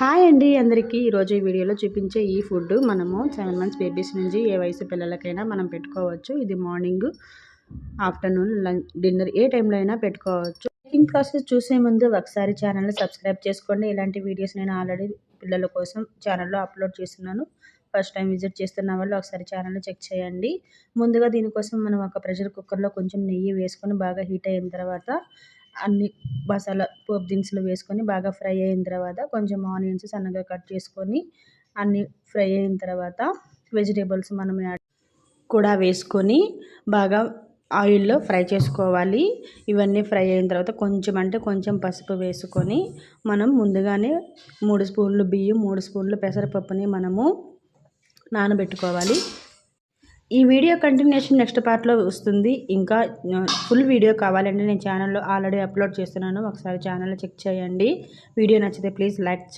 Hi అండి అందరికీ ఈరోజు ఈ వీడియోలో చూపించే ఈ ఫుడ్ మనము 7 మంత్స్ బేబీస్ నుంచి ఏ వయసు పిల్లలకైనా మనం పెట్టుకోవచ్చు. ఇది మార్నింగ్, ఆఫ్టర్నూన్, లంచ్, డిన్నర్ ఏ టైంలో అయినా పెట్టుకోవచ్చు. కుకింగ్ ప్రాసెస్ చూసే ముందు ఒకసారి ఛానల్ని సబ్స్క్రైబ్ చేసుకోండి. ఇలాంటి వీడియోస్ నేను ఆల్రెడీ పిల్లల కోసం ఛానల్లో అప్లోడ్ చేస్తున్నాను. ఫస్ట్ టైం విజిట్ చేస్తున్న వాళ్ళు ఒకసారి ఛానల్ని చెక్ చేయండి. ముందుగా దీనికోసం మనం ఒక ప్రెషర్ కుక్కర్లో కొంచెం నెయ్యి వేసుకొని బాగా హీట్ అయిన తర్వాత అన్ని మసాలా పోపు దినుసులు వేసుకొని బాగా ఫ్రై అయిన తర్వాత కొంచెం ఆనియన్స్ సన్నగా కట్ చేసుకొని అన్నీ ఫ్రై అయిన తర్వాత వెజిటేబుల్స్ మనం కూడా వేసుకొని బాగా ఆయిల్లో ఫ్రై చేసుకోవాలి. ఇవన్నీ ఫ్రై అయిన తర్వాత కొంచెం పసుపు వేసుకొని మనం ముందుగానే 3 స్పూన్లు బియ్యం, 3 స్పూన్లు పెసరపప్పుని మనము నానబెట్టుకోవాలి. ఈ వీడియో కంటిన్యూషన్ నెక్స్ట్ పార్ట్లో వస్తుంది. ఇంకా ఫుల్ వీడియో కావాలంటే నేను ఛానల్లో ఆల్రెడీ అప్లోడ్ చేస్తున్నాను. ఒకసారి ఛానల్లో చెక్ చేయండి. వీడియో నచ్చితే ప్లీజ్ లైక్